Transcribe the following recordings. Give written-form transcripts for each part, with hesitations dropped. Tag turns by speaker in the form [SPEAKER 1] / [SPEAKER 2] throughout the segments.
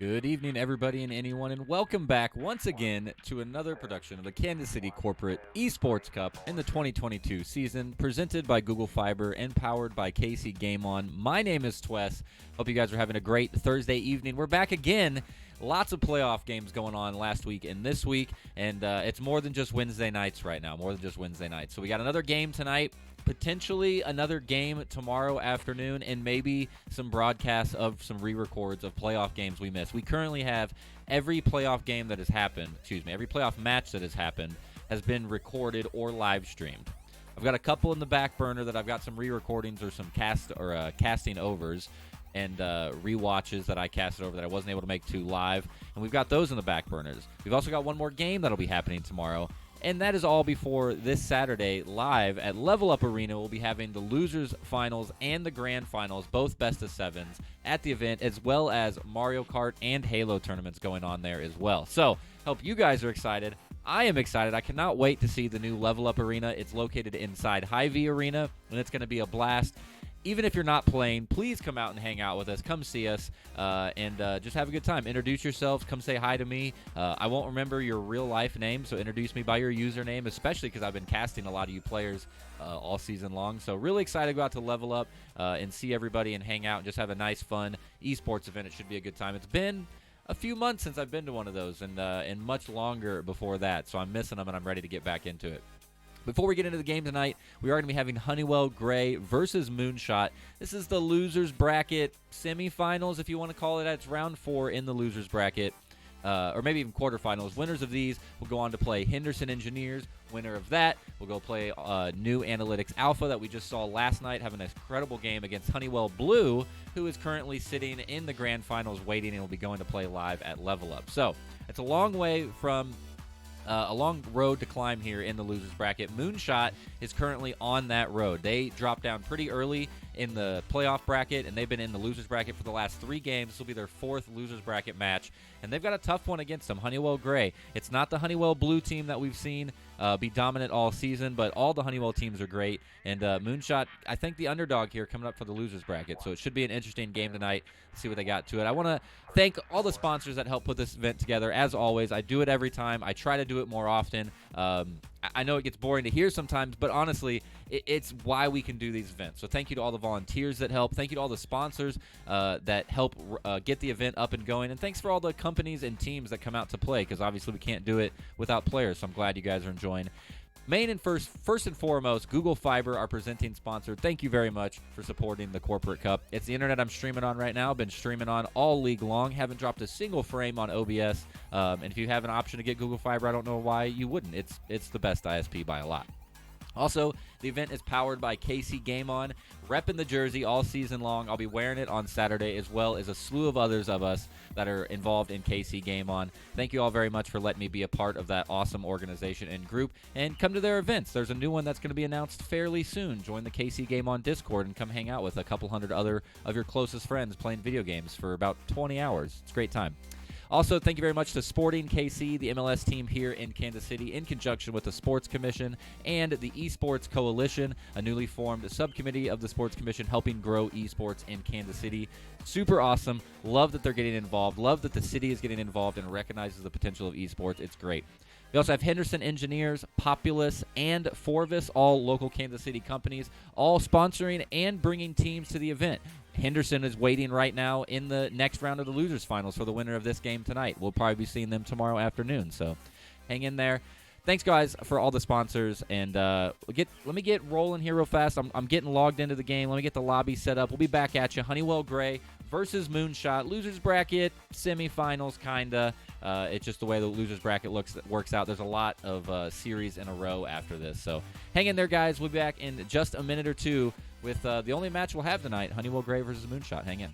[SPEAKER 1] Good evening, everybody and anyone, and welcome back once again to another production of the Kansas City Corporate Esports Cup in the 2022 season, presented by Google Fiber and powered by KC Game On. My name is Twess. Hope you guys are having a great Thursday evening. We're back again. Lots of playoff games going on last week and this week, and it's more than just Wednesday nights right now, So we got another game tonight, potentially another game tomorrow afternoon, and maybe some broadcasts of some re-records of playoff games we missed. We currently have every playoff game that has happened, every playoff match that has happened has been recorded or live streamed. I've got a couple in the back burner that I've got some re-recordings or some casting overs and rewatches that I casted over that I wasn't able to make to live, and we've got those in the back burners. We've also got one more game that'll be happening tomorrow, and that is all before this Saturday live at Level Up Arena. We'll be having the losers finals and the grand finals, both best of sevens at the event, as well as Mario Kart and Halo tournaments going on there as well. So hope you guys are excited. I am excited. I cannot wait to see the new Level Up Arena. It's located inside Hy-Vee Arena, and it's going to be a blast. Even if you're not playing, please come out and hang out with us. Come see us and just have a good time. Introduce yourselves. Come say hi to me. I won't remember your real-life name, so introduce me by your username, especially because I've been casting a lot of you players all season long. So really excited to go out to Level Up and see everybody and hang out and just have a nice, fun esports event. It should be a good time. It's been a few months since I've been to one of those and much longer before that, so I'm missing them and I'm ready to get back into it. Before we get into the game tonight, we are going to be having Honeywell Gray versus Moonshot. This is the losers bracket semifinals, if you want to call it. It's round 4 in the losers bracket, or maybe even quarterfinals. Winners of these will go on to play Henderson Engineers. Winner of that will go play New Analytics Alpha that we just saw last night, have an incredible game against Honeywell Blue, who is currently sitting in the grand finals waiting and will be going to play live at Level Up. So it's a long way from a long road to climb here in the losers bracket. Moonshot is currently on that road. They dropped down pretty early in the playoff bracket, and they've been in the losers bracket for the last 3 games. This will be their 4th losers bracket match, and they've got a tough one against them, Honeywell Gray. It's not the Honeywell Blue team that we've seen be dominant all season, but all the Honeywell teams are great, and Moonshot, I think the underdog here coming up for the losers bracket, so it should be an interesting game tonight. Let's see what they got to it. I want to thank all the sponsors that help put this event together. As always, I do it every time. I try to do it more often. I know it gets boring to hear sometimes, but honestly, it's why we can do these events. So thank you to all the volunteers that help. Thank you to all the sponsors that help get the event up and going. And thanks for all the companies and teams that come out to play, because obviously we can't do it without players. So I'm glad you guys are enjoying. Main and first and foremost, Google Fiber, our presenting sponsor. Thank you very much for supporting the Corporate Cup. It's the internet I'm streaming on right now. Been streaming on all league long. Haven't dropped a single frame on OBS. And if you have an option to get Google Fiber, I don't know why you wouldn't. It's the best ISP by a lot. Also, the event is powered by KC Game On, repping the jersey all season long. I'll be wearing it on Saturday, as well as a slew of others of us that are involved in KC Game On. Thank you all very much for letting me be a part of that awesome organization and group, and come to their events. There's a new one that's going to be announced fairly soon. Join the KC Game On Discord and come hang out with a couple hundred other of your closest friends playing video games for about 20 hours. It's a great time. Also, thank you very much to Sporting KC, the MLS team here in Kansas City, in conjunction with the Sports Commission and the Esports Coalition, a newly formed subcommittee of the Sports Commission helping grow esports in Kansas City. Super awesome. Love that they're getting involved. Love that the city is getting involved and recognizes the potential of esports. It's great. We also have Henderson Engineers, Populous, and Forvis, all local Kansas City companies, all sponsoring and bringing teams to the event. Henderson is waiting right now in the next round of the losers finals for the winner of this game tonight. We'll probably be seeing them tomorrow afternoon, so hang in there. Thanks, guys, for all the sponsors, and let me get rolling here real fast. I'm getting logged into the game. Let me get the lobby set up. We'll be back at you. Honeywell Gray versus Moonshot. Losers bracket, semifinals, kinda. It's just the way the losers bracket works out. There's a lot of series in a row after this, so hang in there, guys. We'll be back in just a minute or two with the only match we'll have tonight, Honeywell Gray versus Moonshot. Hang in.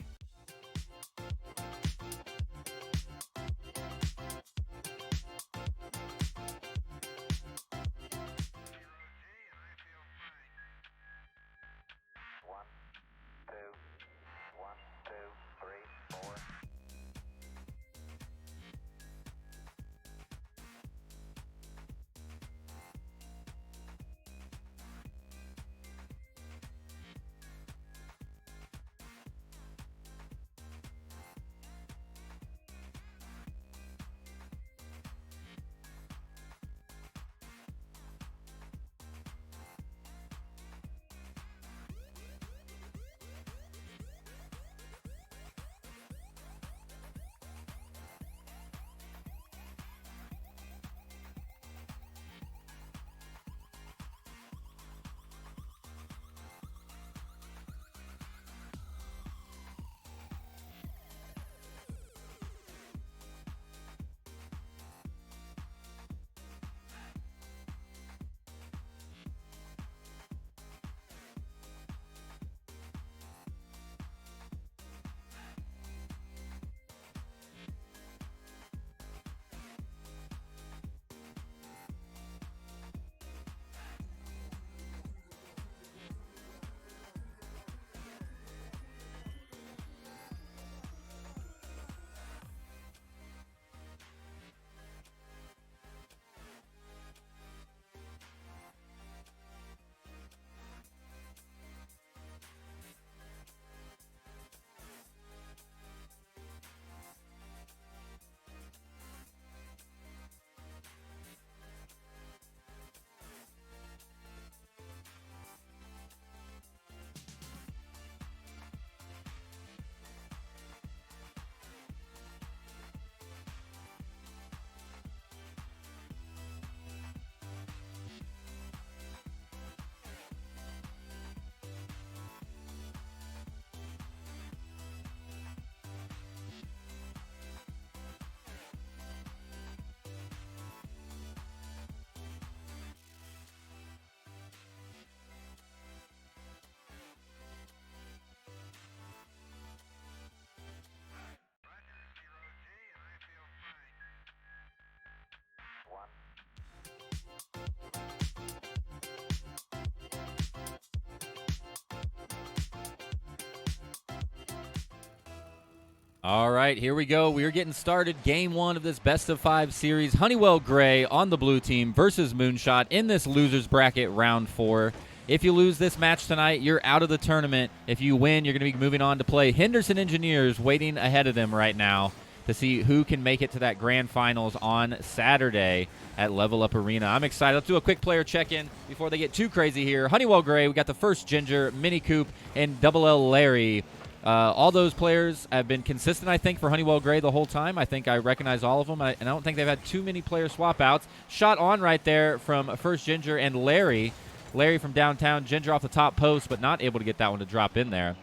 [SPEAKER 1] All right, here we go. We are getting started. Game 1 of this best-of-5 series. Honeywell Gray on the blue team versus Moonshot in this loser's bracket round 4. If you lose this match tonight, you're out of the tournament. If you win, you're going to be moving on to play Henderson Engineers, waiting ahead of them right now to see who can make it to that grand finals on Saturday at Level Up Arena. I'm excited. Let's do a quick player check-in before they get too crazy here. Honeywell Gray, we got the first Ginger, Mini Coop, and Double L Larry. All those players have been consistent, I think, for Honeywell Gray the whole time. I think I recognize all of them, and I don't think they've had too many player swap-outs. Shot on right there from first Ginger and Larry. Larry from downtown, Ginger off the top post, but not able to get that one to drop in there.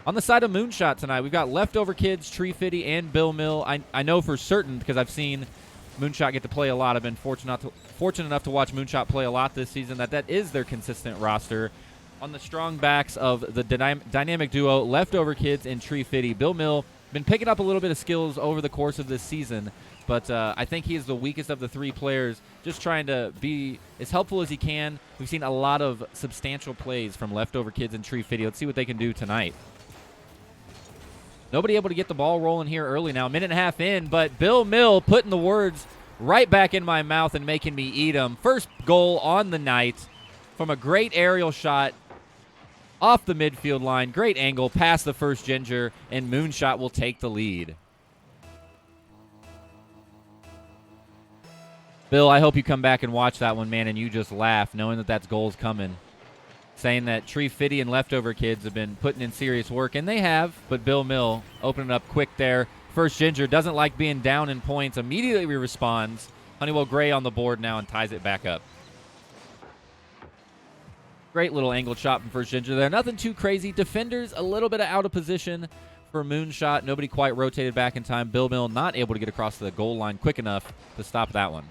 [SPEAKER 1] On the side of Moonshot tonight, we've got Leftover Kids, Tree Fitty, and Bill Mill. I know for certain because I've seen Moonshot get to play a lot. I've been fortunate enough to watch Moonshot play a lot this season, that is their consistent roster. On the strong backs of the dynamic duo, Leftover Kids and Tree Fitty. Bill Mill been picking up a little bit of skills over the course of this season, but I think he is the weakest of the three players, just trying to be as helpful as he can. We've seen a lot of substantial plays from Leftover Kids and Tree Fitty. Let's see what they can do tonight. Nobody able to get the ball rolling here early now. Minute and a half in, but Bill Mill putting the words right back in my mouth and making me eat them. First goal on the night from a great aerial shot off the midfield line. Great angle past the first Ginger, and Moonshot will take the lead. Bill, I hope you come back and watch that one, man, and you just laugh knowing that that's goals coming. Saying that Tree Fitty and Leftover Kids have been putting in serious work, and they have, but Bill Mill opening up quick there. First Ginger doesn't like being down in points. Immediately responds. Honeywell Gray on the board now and ties it back up. Great little angled shot from first Ginger there. Nothing too crazy. Defenders a little bit out of position for Moonshot. Nobody quite rotated back in time. Bill Mill not able to get across the goal line quick enough to stop that one.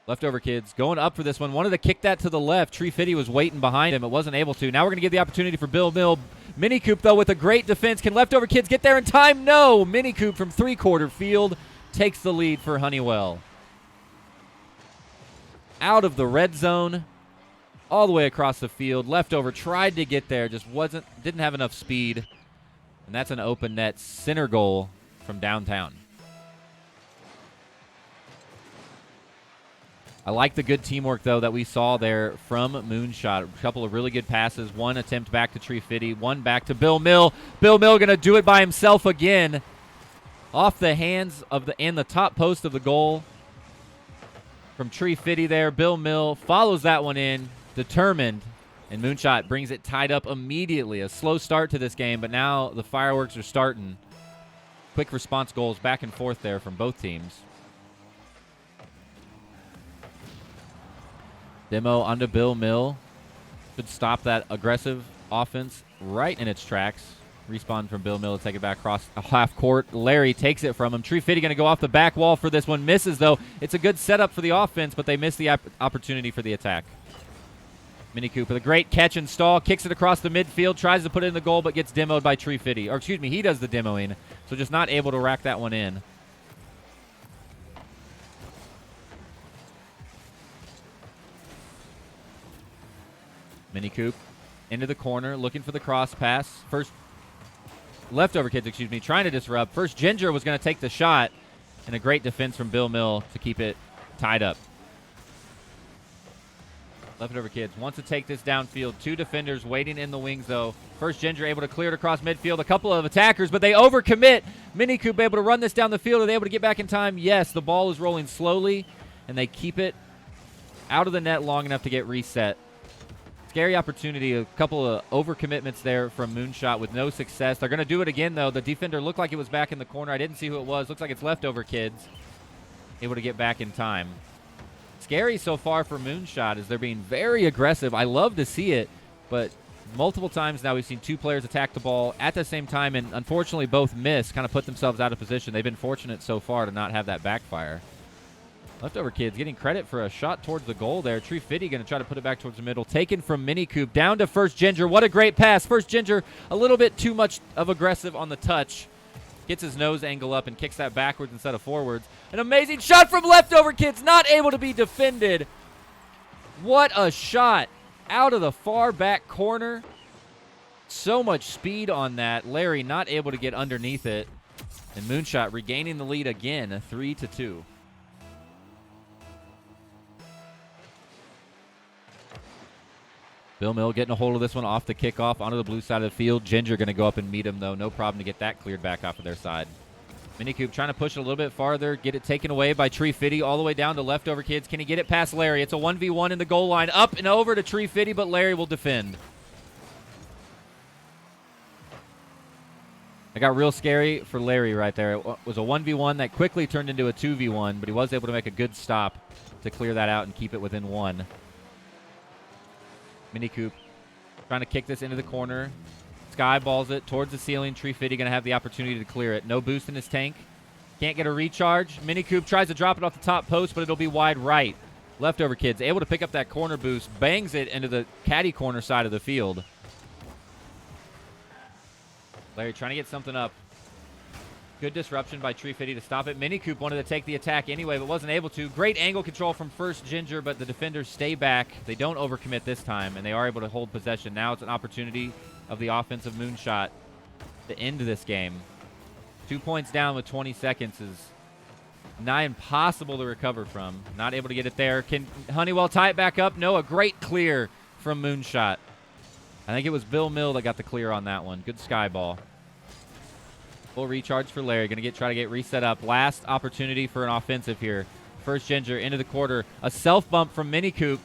[SPEAKER 1] Leftover Kids going up for this one. Wanted to kick that to the left. Tree Fitty was waiting behind him. It wasn't able to. Now we're going to give the opportunity for Bill Mill. Mini Coop, though, with a great defense. Can Leftover Kids get there in time? No. Mini Coop from three-quarter field takes the lead for Honeywell. Out of the red zone, all the way across the field. Leftover tried to get there, just didn't have enough speed. And that's an open net center goal from downtown. I like the good teamwork, though, that we saw there from Moonshot. A couple of really good passes. One attempt back to Tree Fitty. One back to Bill Mill. Bill Mill going to do it by himself again. Off the hands of the top post of the goal from Tree Fitty there. Bill Mill follows that one in, determined, and Moonshot brings it tied up immediately. A slow start to this game, but now the fireworks are starting. Quick response goals back and forth there from both teams. Demo onto Bill Mill. Should stop that aggressive offense right in its tracks. Respawn from Bill Mill to take it back across half court. Larry takes it from him. Tree Fitty going to go off the back wall for this one. Misses, though. It's a good setup for the offense, but they miss the opportunity for the attack. Mini Coop with a great catch and stall. Kicks it across the midfield. Tries to put it in the goal, but gets demoed by Tree Fitty. Or, excuse me, he does the demoing. So just not able to rack that one in. Mini Coop into the corner, looking for the cross pass. First, Leftover Kids, excuse me, trying to disrupt. First, Ginger was going to take the shot, and a great defense from Bill Mill to keep it tied up. Leftover Kids wants to take this downfield. Two defenders waiting in the wings, though. First, Ginger able to clear it across midfield. A couple of attackers, but they overcommit. Mini Coop able to run this down the field. Are they able to get back in time? Yes, the ball is rolling slowly, and they keep it out of the net long enough to get reset. Scary opportunity, a couple of overcommitments there from Moonshot with no success. They're going to do it again, though. The defender looked like it was back in the corner. I didn't see who it was. Looks like it's Leftover Kids. Able to get back in time. Scary so far for Moonshot as they're being very aggressive. I love to see it, but multiple times now we've seen two players attack the ball at the same time, and unfortunately both miss, kind of put themselves out of position. They've been fortunate so far to not have that backfire. Leftover Kids getting credit for a shot towards the goal there. Tree Fitty going to try to put it back towards the middle. Taken from Mini Coop down to First Ginger. What a great pass. First Ginger a little bit too much of aggressive on the touch. Gets his nose angle up and kicks that backwards instead of forwards. An amazing shot from Leftover Kids. Not able to be defended. What a shot out of the far back corner. So much speed on that. Larry not able to get underneath it. And Moonshot regaining the lead again, 3-2. Bill Mill getting a hold of this one off the kickoff onto the blue side of the field. Ginger going to go up and meet him, though. No problem to get that cleared back off of their side. Minicoop trying to push it a little bit farther, get it taken away by Tree Fitty all the way down to Leftover Kids. Can he get it past Larry? It's a 1v1 in the goal line. Up and over to Tree Fitty, but Larry will defend. It got real scary for Larry right there. It was a 1v1 that quickly turned into a 2v1, but he was able to make a good stop to clear that out and keep it within one. Minicoop trying to kick this into the corner. Sky balls it towards the ceiling. Tree Fitty going to have the opportunity to clear it. No boost in his tank. Can't get a recharge. Minicoop tries to drop it off the top post, but it'll be wide right. Leftover Kids able to pick up that corner boost. Bangs it into the caddy corner side of the field. Larry trying to get something up. Good disruption by Tree Fitty to stop it. Minicoop wanted to take the attack anyway, but wasn't able to. Great angle control from first Ginger, but the defenders stay back. They don't overcommit this time, and they are able to hold possession. Now it's an opportunity of the offensive Moonshot to end this game. 2 points down with 20 seconds is nigh impossible to recover from. Not able to get it there. Can Honeywell tie it back up? No, a great clear from Moonshot. I think it was Bill Mill that got the clear on that one. Good sky ball. Full recharge for Larry. Going to try to get reset up. Last opportunity for an offensive here. First Ginger into the quarter. A self bump from Minicoop.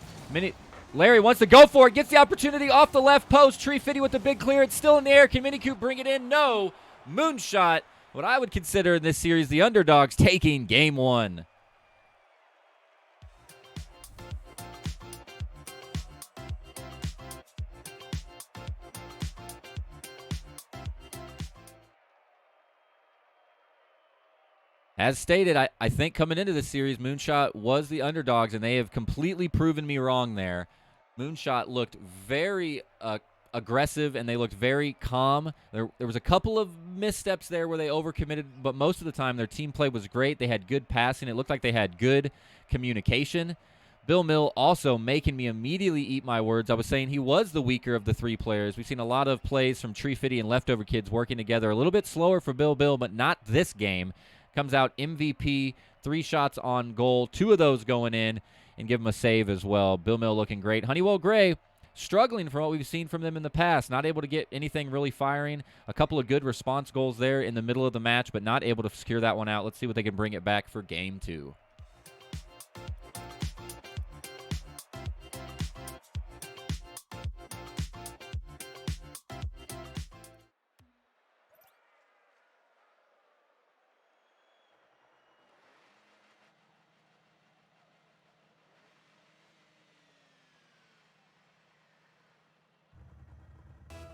[SPEAKER 1] Larry wants to go for it. Gets the opportunity off the left post. Tree Fitty with the big clear. It's still in the air. Can Minicoop bring it in? No. Moonshot, what I would consider in this series the underdogs, taking game one. As stated, I think coming into this series, Moonshot was the underdogs, and they have completely proven me wrong there. Moonshot looked very aggressive, and they looked very calm. There was a couple of missteps there where they overcommitted, but most of the time their team play was great. They had good passing. It looked like they had good communication. Bill Mill also making me immediately eat my words. I was saying he was the weaker of the three players. We've seen a lot of plays from Tree Fitty and Leftover Kids working together. A little bit slower for Bill, but not this game. Comes out MVP, 3 shots on goal, 2 of those going in, and give him a save as well. Bill Mill looking great. Honeywell Gray struggling from what we've seen from them in the past. Not able to get anything really firing. A couple of good response goals there in the middle of the match, but not able to secure that one out. Let's see what they can bring it back for game 2.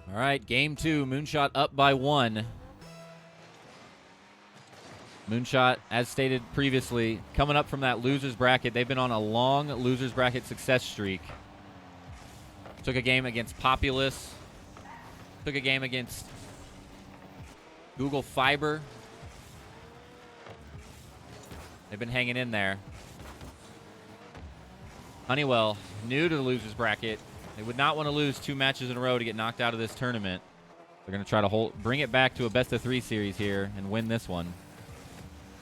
[SPEAKER 1] All right, game 2, Moonshot up by 1. Moonshot, as stated previously, coming up from that loser's bracket. They've been on a long loser's bracket success streak. Took a game against Populous. Took a game against Google Fiber. They've been hanging in there. Honeywell, new to the loser's bracket. They would not want to lose 2 matches in a row to get knocked out of this tournament. They're going to try to bring it back to a best-of-3 series here and win this one.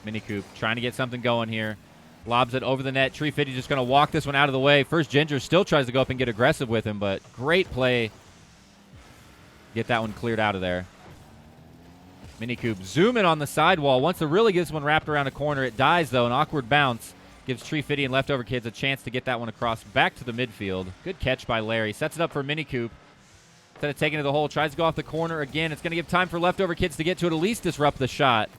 [SPEAKER 1] Minicoop trying to get something going here. Lobs it over the net. Tree Fitty just going to walk this one out of the way. First Ginger still tries to go up and get aggressive with him, but great play. Get that one cleared out of there. Minicoop zooming on the sidewall. Wants to really get this one wrapped around a corner. It dies, though. An awkward bounce. Gives Tree Fitty and Leftover Kids a chance to get that one across back to the midfield. Good catch by Larry. Sets it up for Minicoop. Instead of taking it to the hole, tries to go off the corner again. It's going to give time for Leftover Kids to get to it, at least disrupt the shot.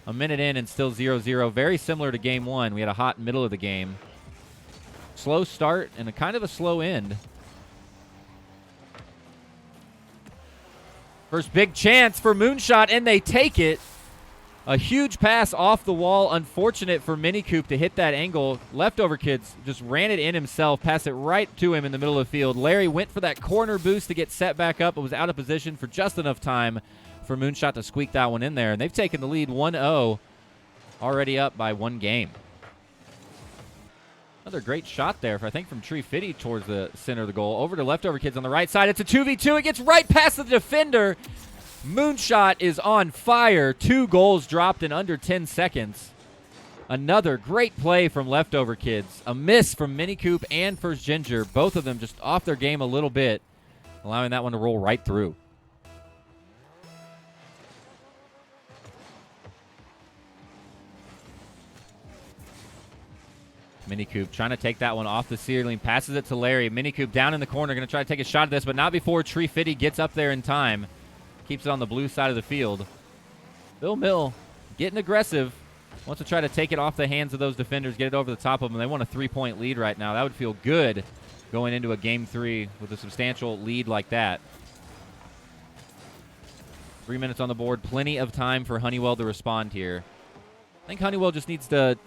[SPEAKER 1] A minute in and still 0-0. Very similar to game 1. We had a hot middle of the game. Slow start and a kind of a slow end. First big chance for Moonshot, and they take it. A huge pass off the wall. Unfortunate for Minicoop to hit that angle. Leftover Kids just ran it in himself, passed it right to him in the middle of the field. Larry went for that corner boost to get set back up, but was out of position for just enough time for Moonshot to squeak that one in there. And they've taken the lead 1-0, already up by 1 game. Another great shot there, I think, from Tree Fitty towards the center of the goal. Over to leftover kids on the right side. It's a 2v2. It gets right past the defender. Moonshot is on fire. 2 goals dropped in under 10 seconds. Another great play from leftover kids. A miss from Minicoop and First Ginger. Both of them just off their game a little bit, allowing that one to roll right through. Minicoop trying to take that one off the ceiling, passes it to Larry. Minicoop down in the corner, going to try to take a shot at this, but not before Tree Fitty gets up there in time. Keeps it on the blue side of the field. Bill Mill getting aggressive. Wants to try to take it off the hands of those defenders, get it over the top of them. They want a 3-point lead right now. That would feel good going into a Game 3 with a substantial lead like that. 3 minutes on the board. Plenty of time for Honeywell to respond here. I think Honeywell just needs to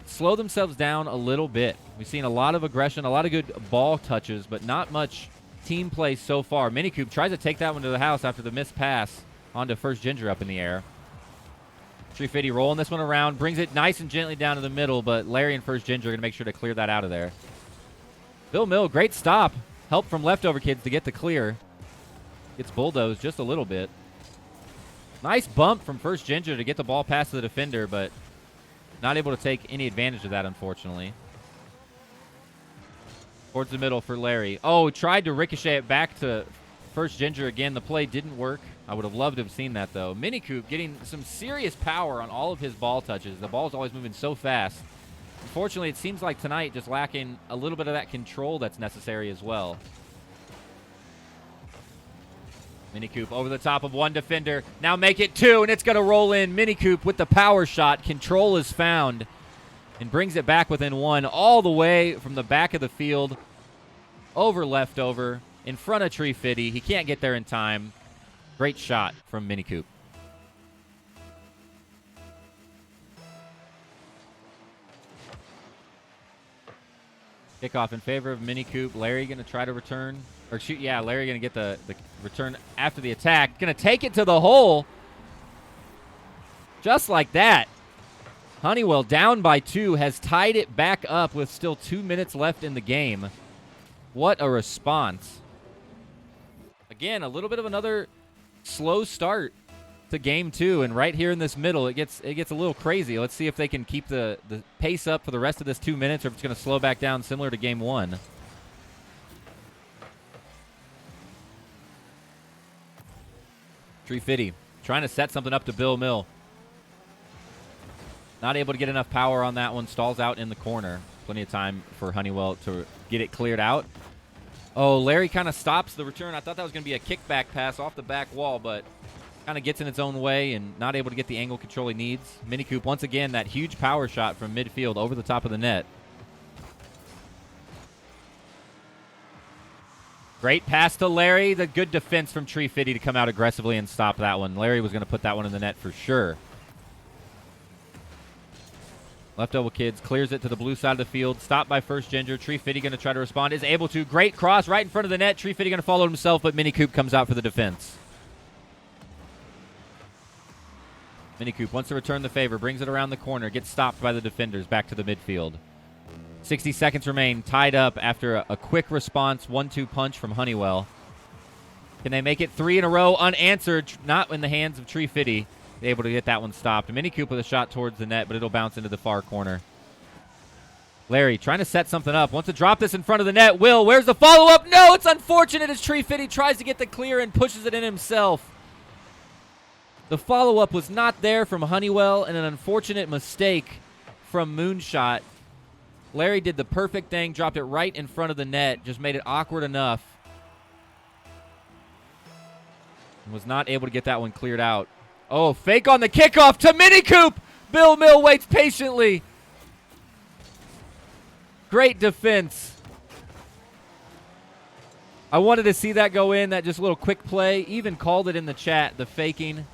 [SPEAKER 1] slow themselves down a little bit. We've seen a lot of aggression, a lot of good ball touches, but not much team play so far. Minicoop tries to take that one to the house after the missed pass onto First Ginger up in the air. Tree Fitty rolling this one around, brings it nice and gently down to the middle, but Larry and First Ginger are going to make sure to clear that out of there. Bill Mill, great stop. Help from leftover kids to get the clear. Gets bulldozed just a little bit. Nice bump from First Ginger to get the ball past the defender, but not able to take any advantage of that, unfortunately. Towards the middle for Larry. Oh, tried to ricochet it back to First Ginger again. The play didn't work. I would have loved to have seen that, though. Minicoop getting some serious power on all of his ball touches. The ball's always moving so fast. Unfortunately, it seems like tonight just lacking a little bit of that control that's necessary as well. Minicoop over the top of one defender. Now make it 2, and it's going to roll in. Minicoop with the power shot. Control is found and brings it back within 1 all the way from the back of the field. Over leftover in front of Tree Fitty. He can't get there in time. Great shot from Minicoop. Kickoff in favor of Minicoop. Larry going to try to return. Or shoot, yeah, Larry going to get the return after the attack. Going to take it to the hole. Just like that. Honeywell down by 2 has tied it back up with still 2 minutes left in the game. What a response. Again, a little bit of another slow start to Game 2, and right here in this middle, it gets a little crazy. Let's see if they can keep the pace up for the rest of this 2 minutes, or if it's going to slow back down similar to Game 1. Tree Fitty trying to set something up to Bill Mill. Not able to get enough power on that one. Stalls out in the corner. Plenty of time for Honeywell to get it cleared out. Oh, Larry kind of stops the return. I thought that was going to be a kickback pass off the back wall, but kind of gets in its own way and not able to get the angle control he needs. Minicoop, once again, that huge power shot from midfield over the top of the net. Great pass to Larry. The good defense from Tree Fitty to come out aggressively and stop that one. Larry was going to put that one in the net for sure. Leftover kids clears it to the blue side of the field. Stopped by First Ginger. Tree Fitty going to try to respond. Is able to. Great cross right in front of the net. Tree Fitty going to follow himself, but Minicoop comes out for the defense. Minicoop wants to return the favor. Brings it around the corner. Gets stopped by the defenders. Back to the midfield. 60 seconds remain. Tied up after a quick response. 1-2 punch from Honeywell. Can they make it 3 in a row unanswered? Not in the hands of Tree Fitty. Able to get that one stopped. Minicoop with a shot towards the net, but it'll bounce into the far corner. Larry trying to set something up. Wants to drop this in front of the net. Where's the follow-up? No, it's unfortunate as Tree Fitty tries to get the clear and pushes it in himself. The follow-up was not there from Honeywell, and an unfortunate mistake from Moonshot. Larry did the perfect thing, dropped it right in front of the net, just made it awkward enough. And was not able to get that one cleared out. Oh, fake on the kickoff to Minicoop. Bill Mill waits patiently. Great defense. I wanted to see that go in, that just little quick play. Even called it in the chat, the faking.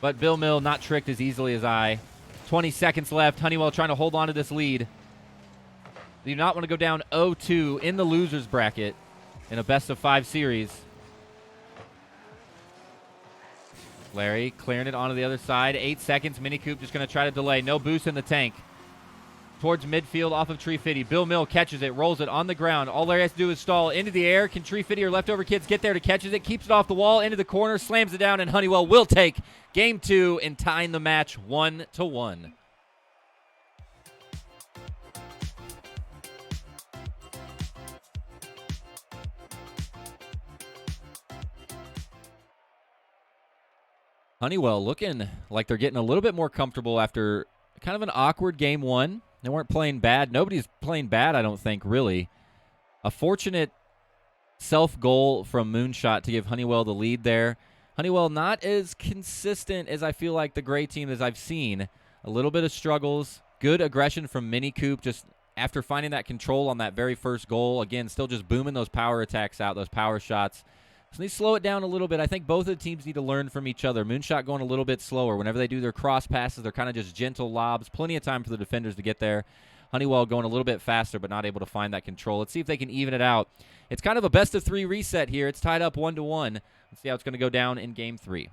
[SPEAKER 1] But Bill Mill not tricked as easily as I. 20 seconds left. Honeywell trying to hold on to this lead. They do not want to go down 0-2 in the losers bracket in a best-of-5 series. Larry clearing it onto the other side. 8 seconds. Mini Coop just going to try to delay. No boost in the tank. Towards midfield off of Tree Fitty. Bill Mill catches it, rolls it on the ground. All Larry has to do is stall into the air. Can Tree Fitty or Leftover Kids get there to catches it? Keeps it off the wall, into the corner, slams it down, and Honeywell will take game 2 and tying the match 1-1. Honeywell looking like they're getting a little bit more comfortable after kind of an awkward game 1. They weren't playing bad. Nobody's playing bad, I don't think, really. A fortunate self-goal from Moonshot to give Honeywell the lead there. Honeywell not as consistent as I feel like the gray team as I've seen. A little bit of struggles. Good aggression from Mini Coop just after finding that control on that very first goal. Again, still just booming those power attacks out, those power shots. So they slow it down a little bit. I think both of the teams need to learn from each other. Moonshot going a little bit slower. Whenever they do their cross passes, they're kind of just gentle lobs. Plenty of time for the defenders to get there. Honeywell going a little bit faster, but not able to find that control. Let's see if they can even it out. It's kind of a best-of-3 reset here. It's tied up 1-1. Let's see how it's going to go down in Game 3.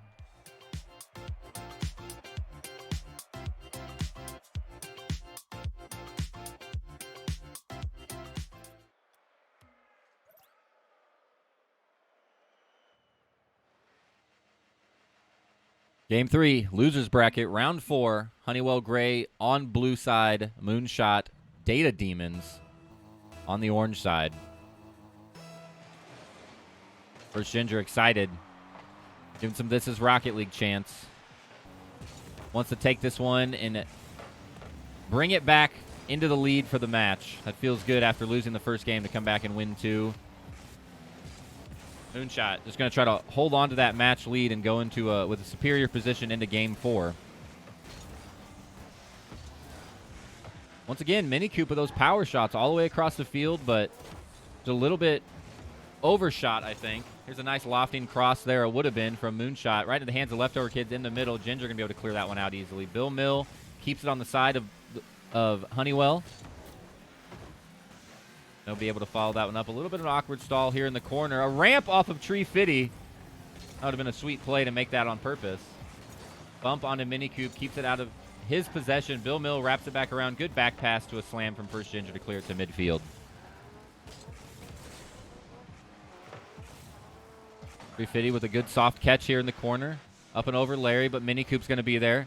[SPEAKER 1] Game 3, losers bracket, round 4. Honeywell Gray on blue side, Moonshot, Data Demons on the orange side. First Ginger excited. Giving some This Is Rocket League chance. Wants to take this one and bring it back into the lead for the match. That feels good after losing the first game to come back and win 2. Moonshot just going to try to hold on to that match lead and go into with a superior position into Game 4. Once again, Mini Coop with those power shots all the way across the field, but it's a little bit overshot, I think. Here's a nice lofting cross there. It would have been from Moonshot right into the hands of Leftover Kids in the middle. Ginger going to be able to clear that one out easily. Bill Mill keeps it on the side of Honeywell. They'll be able to follow that one up. A little bit of an awkward stall here in the corner. A ramp off of Tree Fitty. That would have been a sweet play to make that on purpose. Bump onto Mini Coop. Keeps it out of his possession. Bill Mill wraps it back around. Good back pass to a slam from First Ginger to clear it to midfield. Tree Fitty with a good soft catch here in the corner. Up and over Larry, but Mini Coop's going to be there.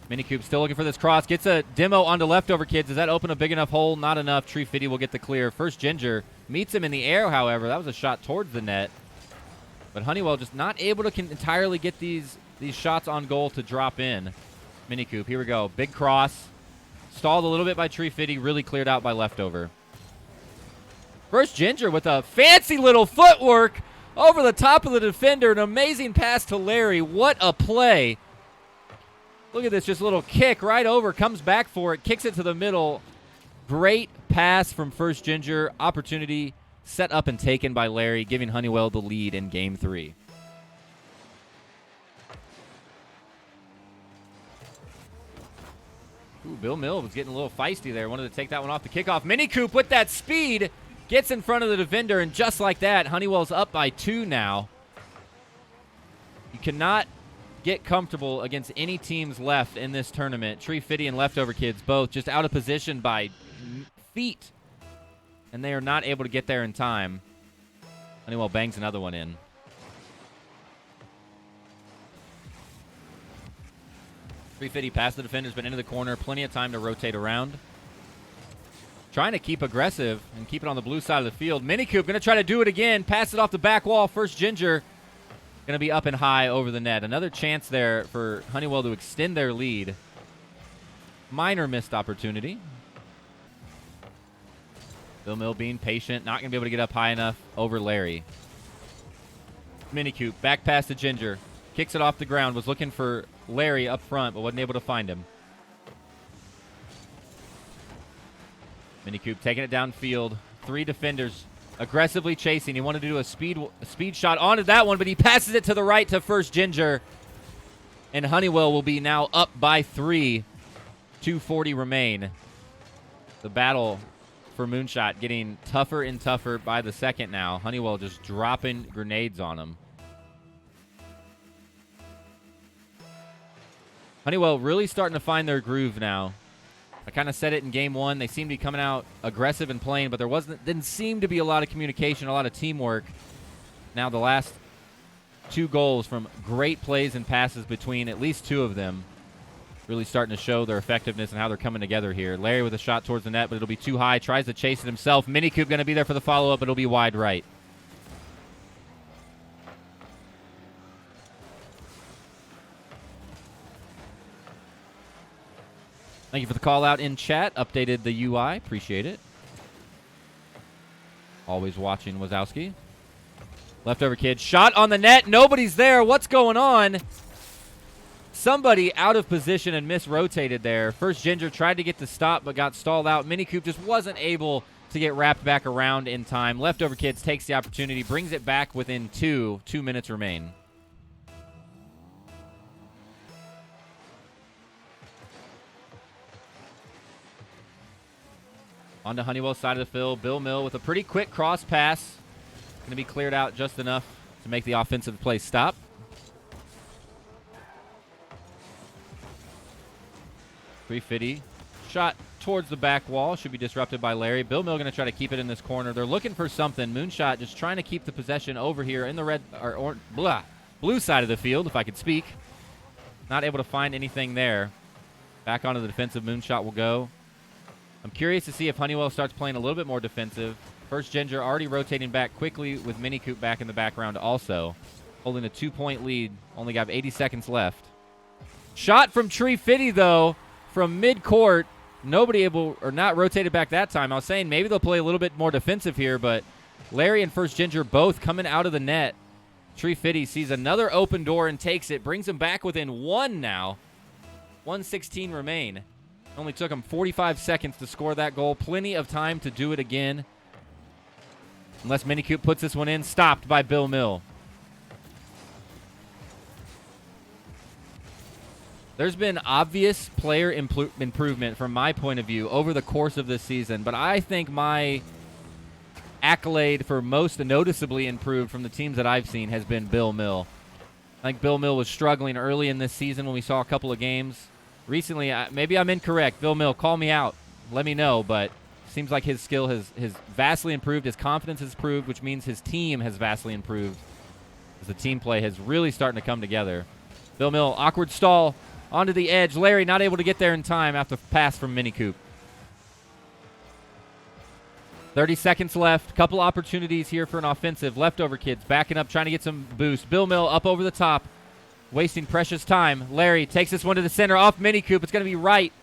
[SPEAKER 1] Mini Coop still looking for this cross. Gets a demo onto Leftover Kids. Does that open a big enough hole? Not enough. Tree Fitty will get the clear. First Ginger meets him in the air, however. That was a shot towards the net. But Honeywell just not able to entirely get these shots on goal to drop in. Mini Coop, here we go. Big cross. Stalled a little bit by Tree Fitty. Really cleared out by Leftover. First Ginger with a fancy little footwork over the top of the defender. An amazing pass to Larry. What a play. Look at this, just a little kick right over, comes back for it, kicks it to the middle. Great pass from First Ginger. Opportunity set up and taken by Larry, giving Honeywell the lead in Game 3. Ooh, Bill Mill was getting a little feisty there. Wanted to take that one off the kickoff. Mini Coop with that speed gets in front of the defender, and just like that, Honeywell's up by 2 now. You cannot get comfortable against any teams left in this tournament. Tree Fitty and Leftover Kids both just out of position by feet, and they are not able to get there in time. Honeywell bangs another one in. Tree Fitty past the defenders, but into the corner. Plenty of time to rotate around. Trying to keep aggressive and keep it on the blue side of the field. Mini Coop going to try to do it again. Pass it off the back wall. First Ginger going to be up and high over the net. Another chance there for Honeywell to extend their lead. Minor missed opportunity. Bill Mill being patient. Not going to be able to get up high enough over Larry. Mini Coop back pass to Ginger. Kicks it off the ground. Was looking for Larry up front, but wasn't able to find him. Mini Coop taking it downfield. 3 defenders aggressively chasing. He wanted to do a speed shot onto that one, but he passes it to the right to First Ginger. And Honeywell will be now up by 3. 2:40 remain. The battle for Moonshot getting tougher and tougher by the second now. Honeywell just dropping grenades on him. Honeywell really starting to find their groove now. I kind of said it in game one. They seem to be coming out aggressive and playing, but didn't seem to be a lot of communication, a lot of teamwork. Now the last 2 goals from great plays and passes between at least 2 of them, really starting to show their effectiveness and how they're coming together here. Larry with a shot towards the net, but it'll be too high. Tries to chase it himself. Minicoop going to be there for the follow-up, but it'll be wide right. Thank you for the call out in chat. Updated the UI. Appreciate it. Always watching Wazowski. Leftover kid. Shot on the net. Nobody's there. What's going on? Somebody out of position and misrotated there. First Ginger tried to get the stop but got stalled out. Minicoop just wasn't able to get wrapped back around in time. Leftover kids takes the opportunity, brings it back within 2. 2 minutes remain. On to Honeywell's side of the field. Bill Mill with a pretty quick cross pass. Going to be cleared out just enough to make the offensive play stop. Fitty shot towards the back wall. Should be disrupted by Larry. Bill Mill going to try to keep it in this corner. They're looking for something. Moonshot just trying to keep the possession over here in the red or blue side of the field, if I could speak. Not able to find anything there. Back onto the defensive. Moonshot will go. I'm curious to see if Honeywell starts playing a little bit more defensive. First Ginger already rotating back quickly with Minicoop back in the background also. Holding a 2-point lead. Only got 80 seconds left. Shot from Tree Fitty, though, from mid-court. Nobody able, or not rotated back that time. I was saying maybe they'll play a little bit more defensive here, but Larry and First Ginger both coming out of the net. Tree Fitty sees another open door and takes it. Brings him back within 1 now. 1:16 remain. Only took him 45 seconds to score that goal. Plenty of time to do it again. Unless Minicoop puts this one in. Stopped by Bill Mill. There's been obvious player improvement from my point of view over the course of this season, but I think my accolade for most noticeably improved from the teams that I've seen has been Bill Mill. I think Bill Mill was struggling early in this season when we saw a couple of games. Recently, maybe I'm incorrect. Bill Mill, call me out. Let me know, but seems like his skill has vastly improved. His confidence has improved, which means his team has vastly improved as the team play has really starting to come together. Bill Mill, awkward stall onto the edge. Larry not able to get there in time after pass from Minicoop. 30 seconds left. Couple opportunities here for an offensive. Leftover kids backing up, trying to get some boost. Bill Mill up over the top. Wasting precious time. Larry takes this one to the center off Minicoop. It's going to be right,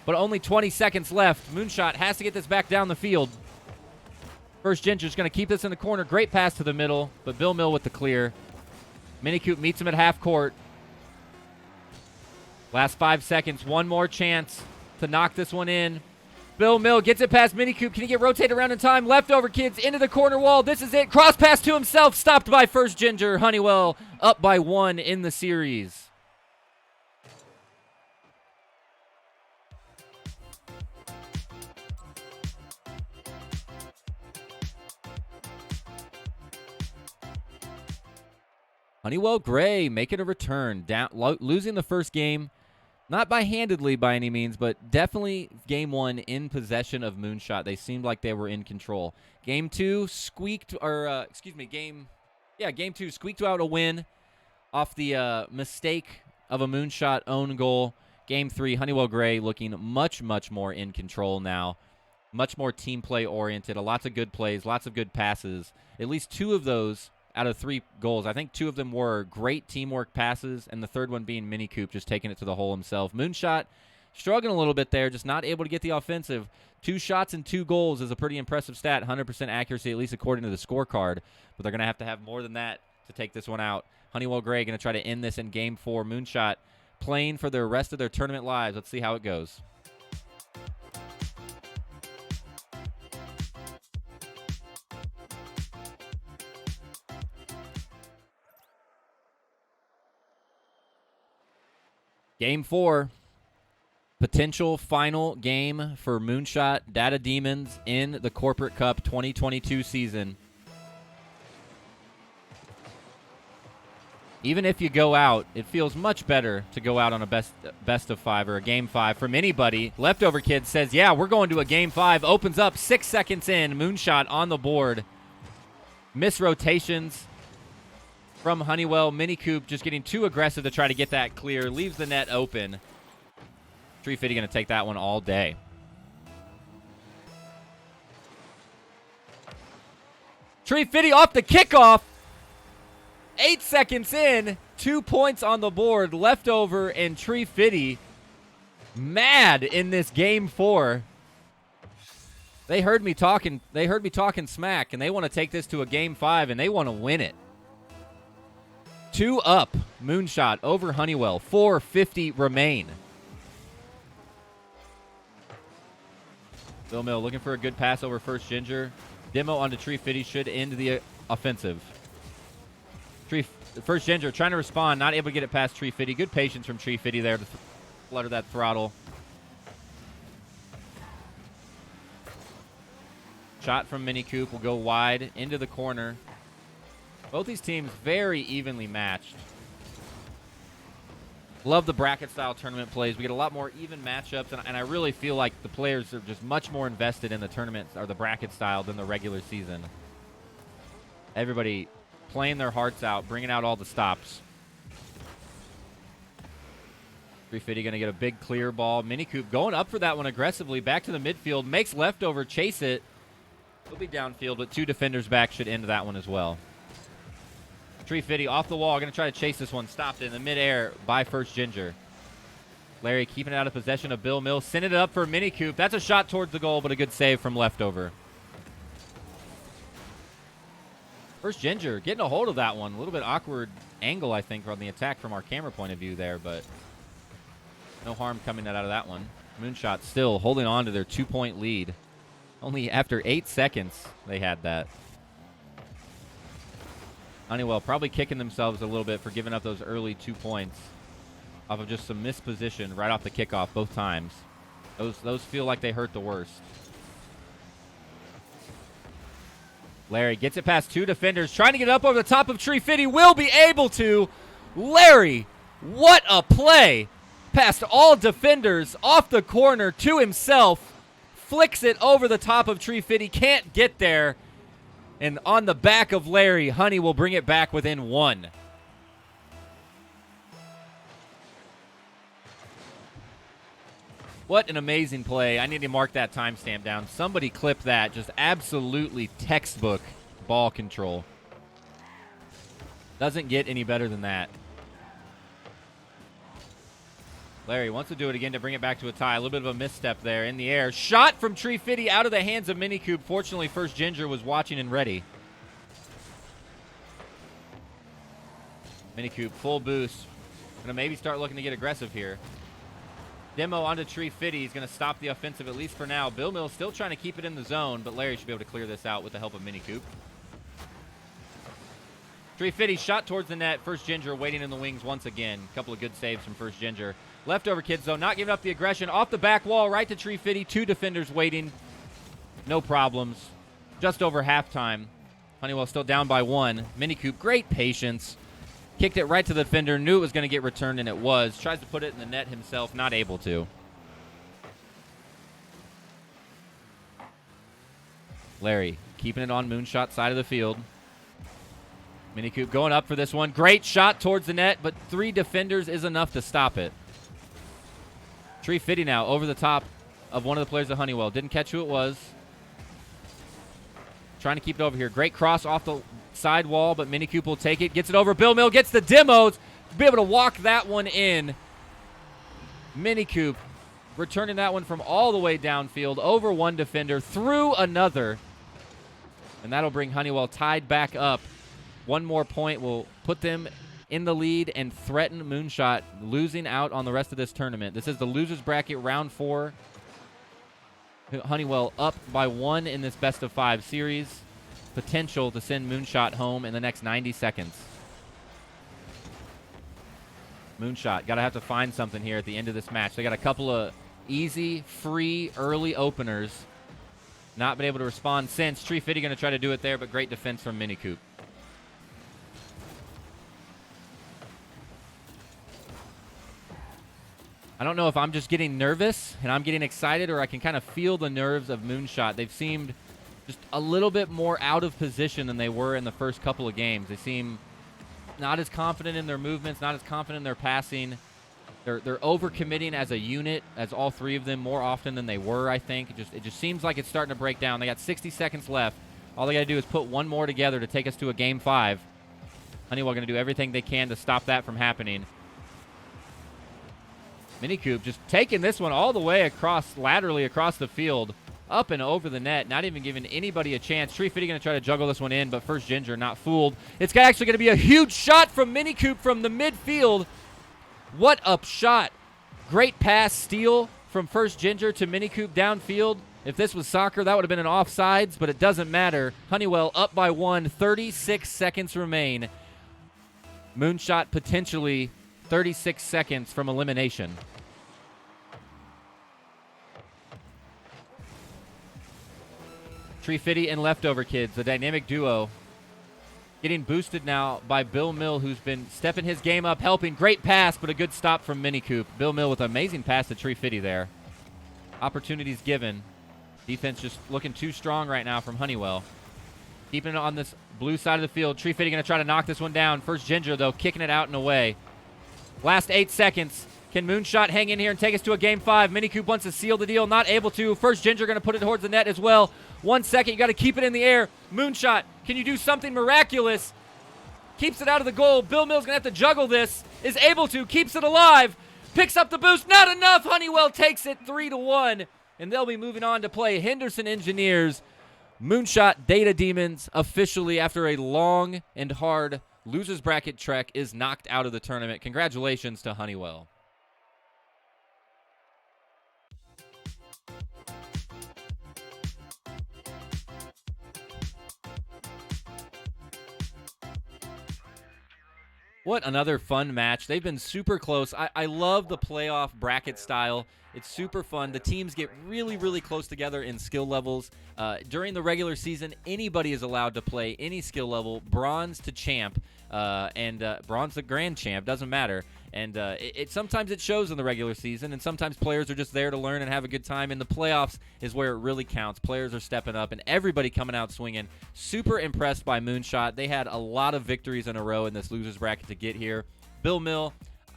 [SPEAKER 1] but only 20 seconds left. Moonshot has to get this back down the field. First Ginger's going to keep this in the corner. Great pass to the middle, but Bill Mill with the clear. Minicoop meets him at half court. Last 5 seconds. One more chance to knock this one in. Bill Mill gets it past Minicoop. Can he get rotated around in time? Leftover kids into the corner wall. This is it. Cross pass to himself. Stopped by First Ginger. Honeywell up by 1 in the series. Honeywell Gray making a return. Losing the first game. Not by handedly by any means, but definitely game 1 in possession of Moonshot. They seemed like they were in control. Game 2 game 2 squeaked out a win off the mistake of a Moonshot own goal. Game 3, Honeywell Gray looking much, much more in control now. Much more team play oriented. Lots of good plays, lots of good passes. At least 2 of those out of 3 goals. I think 2 of them were great teamwork passes, and the third one being Minicoop just taking it to the hole himself. Moonshot struggling a little bit there, just not able to get the offensive. 2 shots and 2 goals is a pretty impressive stat. 100% accuracy, at least according to the scorecard. But they're going to have more than that to take this one out. Honeywell Gray going to try to end this in Game 4. Moonshot playing for the rest of their tournament lives. Let's see how it goes. Game 4, potential final game for Moonshot Data Demons in the Corporate Cup 2022 season. Even if you go out, it feels much better to go out on a best of 5 or a game 5 from anybody. Leftover Kid says, yeah, we're going to a game 5. Opens up 6 seconds in. Moonshot on the board. Miss rotations from Honeywell. Minicoop just getting too aggressive to try to get that clear. Leaves the net open. Tree Fitty going to take that one all day. Tree Fitty off the kickoff. 8 seconds in, 2 points on the board. Leftover and Tree Fitty mad in this game 4. They heard me talking smack, and they want to take this to a game 5, and they want to win it. 2 up, Moonshot over Honeywell. 4:50 remain. Bill Mill looking for a good pass over first Ginger. Demo onto Tree Fitty should end the offensive. First Ginger trying to respond, not able to get it past Tree Fitty. Good patience from Tree Fitty there to flutter that throttle. Shot from Minicoop will go wide into the corner. Both these teams very evenly matched. Love the bracket-style tournament plays. We get a lot more even matchups, and I really feel like the players are just much more invested in the tournament or the bracket style than the regular season. Everybody playing their hearts out, bringing out all the stops. 350 going to get a big clear ball. Minicoop going up for that one aggressively. Back to the midfield. Makes Leftover chase it. He'll be downfield, but 2 defenders back should end that one as well. Tree Fitty off the wall. Going to try to chase this one. Stopped in the midair by first Ginger. Larry keeping it out of possession of Bill Mills. Sending it up for Minicoop. That's a shot towards the goal, but a good save from Leftover. First Ginger getting a hold of that one. A little bit awkward angle, I think, from the attack from our camera point of view there, but no harm coming out of that one. Moonshot still holding on to their 2-point lead. Only after 8 seconds they had that. Honeywell probably kicking themselves a little bit for giving up those early 2 points off of just some misposition right off the kickoff both times. Those feel like they hurt the worst. Larry gets it past 2 defenders, trying to get it up over the top of Tree Fitty. Will be able to. Larry, what a play. Past all defenders, off the corner to himself. Flicks it over the top of Tree Fitty. Can't get there. And on the back of Larry, Honey will bring it back within 1. What an amazing play. I need to mark that timestamp down. Somebody clip that. Just absolutely textbook ball control. Doesn't get any better than that. Larry wants to do it again to bring it back to a tie. A little bit of a misstep there in the air. Shot from Tree Fitty out of the hands of Minicoop. Fortunately, first Ginger was watching and ready. Minicoop, full boost. Gonna maybe start looking to get aggressive here. Demo onto Tree Fitty. He's going to stop the offensive, at least for now. Bill Mills still trying to keep it in the zone, but Larry should be able to clear this out with the help of Minicoop. Tree Fitty shot towards the net. First Ginger waiting in the wings once again. A couple of good saves from first Ginger. Leftover Kids, though, not giving up the aggression. Off the back wall, right to Tree Fitty. 2 defenders waiting. No problems. Just over halftime. Honeywell still down by 1. Minicoop, great patience. Kicked it right to the defender. Knew it was going to get returned, and it was. Tries to put it in the net himself. Not able to. Larry keeping it on Moonshot side of the field. Minicoop going up for this one. Great shot towards the net, but 3 defenders is enough to stop it. Tree Fitty now over the top of one of the players of Honeywell. Didn't catch who it was. Trying to keep it over here. Great cross off the side wall, but Minicoop will take it. Gets it over. Bill Mill gets the demos to be able to walk that one in. Minicoop returning that one from all the way downfield, over 1 defender, through another. And that'll bring Honeywell tied back up. 1 more point will put them in the lead and threaten Moonshot losing out on the rest of this tournament. This is the losers bracket, round 4. Honeywell up by 1 in this best of 5 series. Potential to send Moonshot home in the next 90 seconds. Moonshot got to have to find something here at the end of this match. They got a couple of easy, free, early openers. Not been able to respond since. Tree Fitty going to try to do it there, but great defense from Minicoop. I don't know if I'm just getting nervous and I'm getting excited, or I can kind of feel the nerves of Moonshot. They've seemed just a little bit more out of position than they were in the first couple of games. They seem not as confident in their movements, not as confident in their passing. They're overcommitting as a unit, as all three of them, more often than they were, I think. It just seems like it's starting to break down. They got 60 seconds left. All they got to do is put one more together to take us to a Game 5. Honeywell going to do everything they can to stop that from happening. Minicoop just taking this one all the way across, laterally across the field, up and over the net, not even giving anybody a chance. Tree Fitty going to try to juggle this one in, but First Ginger not fooled. It's actually going to be a huge shot from Minicoop from the midfield. What a shot. Great pass, steal from First Ginger to Minicoop downfield. If this was soccer, that would have been an offsides, but it doesn't matter. Honeywell up by 1, 36 seconds remain. Moonshot potentially 36 seconds from elimination. Tree Fitty and Leftover Kids, the dynamic duo, getting boosted now by Bill Mill, who's been stepping his game up, helping. Great pass, but a good stop from Minicoop. Bill Mill with an amazing pass to Tree Fitty there. Opportunities given. Defense just looking too strong right now from Honeywell. Keeping it on this blue side of the field. Tree Fitty going to try to knock this one down. First Ginger, though, kicking it out and away. Last 8 seconds. Can Moonshot hang in here and take us to a Game 5? Minicoop wants to seal the deal. Not able to. First Ginger going to put it towards the net as well. 1 second. You got to keep it in the air. Moonshot, can you do something miraculous? Keeps it out of the goal. Bill Mill's going to have to juggle this. Is able to. Keeps it alive. Picks up the boost. Not enough. Honeywell takes it 3-1. And they'll be moving on to play Henderson Engineers. Moonshot Data Demons officially, after a long and hard losers bracket trek, is knocked out of the tournament. Congratulations to Honeywell. What another fun match. They've been super close. I love the playoff bracket style. It's super fun. The teams get really, really close together in skill levels. During the regular season, anybody is allowed to play any skill level, bronze to champ, and bronze to grand champ, doesn't matter. And sometimes it shows in the regular season, and sometimes players are just there to learn and have a good time. In the playoffs is where it really counts. Players are stepping up, and everybody coming out swinging. Super impressed by Moonshot. They had a lot of victories in a row in this losers bracket to get here. Bill Mill,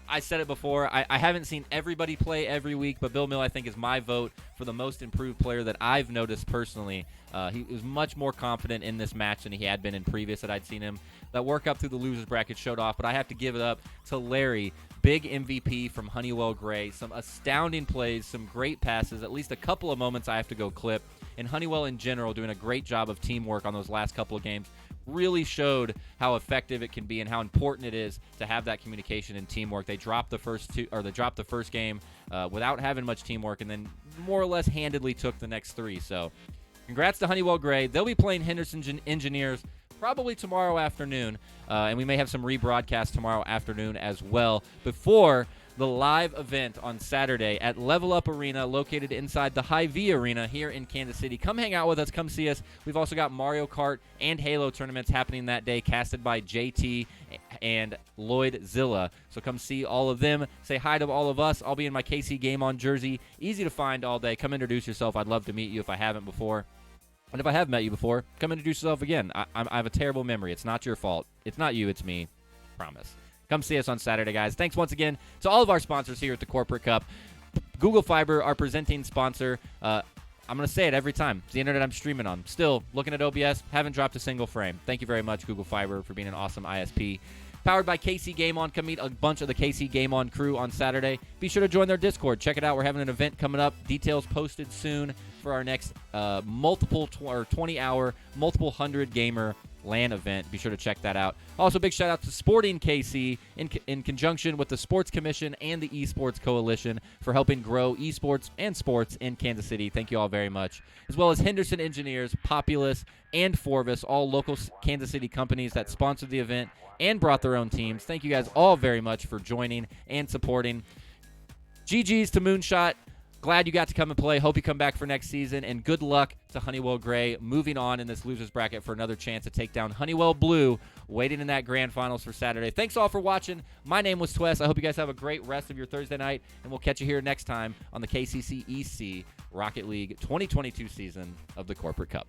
[SPEAKER 1] I said it before, I haven't seen everybody play every week, but Bill Mill, I think, is my vote for the most improved player that I've noticed personally. He was much more confident in this match than he had been in previous that I'd seen him. That work up through the losers bracket showed off, but I have to give it up to Larry. Big MVP from Honeywell Gray. Some astounding plays, some great passes, at least a couple of moments I have to go clip. And Honeywell in general doing a great job of teamwork on those last couple of games. Really showed how effective it can be and how important it is to have that communication and teamwork. They dropped the first game without having much teamwork, and then more or less handedly took the next 3. So congrats to Honeywell Gray. They'll be playing Henderson Engineers probably tomorrow afternoon, and we may have some rebroadcast tomorrow afternoon as well before the live event on Saturday at Level Up Arena, located inside the Hy-Vee Arena here in Kansas City. Come hang out with us. Come see us. We've also got Mario Kart and Halo tournaments happening that day, casted by JT and Lloyd Zilla. So come see all of them. Say hi to all of us. I'll be in my KC Game On jersey. Easy to find all day. Come introduce yourself. I'd love to meet you if I haven't before. And if I have met you before, come introduce yourself again. I have a terrible memory. It's not your fault. It's not you. It's me. Promise. Come see us on Saturday, guys. Thanks once again to all of our sponsors here at the Corporate Cup. Google Fiber, our presenting sponsor. I'm going to say it every time. It's the internet I'm streaming on. Still looking at OBS. Haven't dropped a single frame. Thank you very much, Google Fiber, for being an awesome ISP. Powered by KC Game On. Come meet a bunch of the KC Game On crew on Saturday. Be sure to join their Discord. Check it out. We're having an event coming up. Details posted soon for our next 20-hour, multiple 100-gamer LAN event. Be sure to check that out. Also, big shout out to Sporting KC in conjunction with the Sports Commission and the Esports Coalition for helping grow esports and sports in Kansas City. Thank you all very much. As well as Henderson Engineers, Populous, and Forvis, all local Kansas City companies that sponsored the event and brought their own teams. Thank you guys all very much for joining and supporting. GG's to Moonshot. glad you got to come and play. Hope you come back for next season, and good luck to Honeywell Gray moving on in this losers bracket for another chance to take down Honeywell Blue, waiting in that grand finals for Saturday. Thanks all for watching. My name was Twess. I hope you guys have a great rest of your Thursday night, and we'll catch you here next time on the KCC EC Rocket League 2022 season of the Corporate Cup.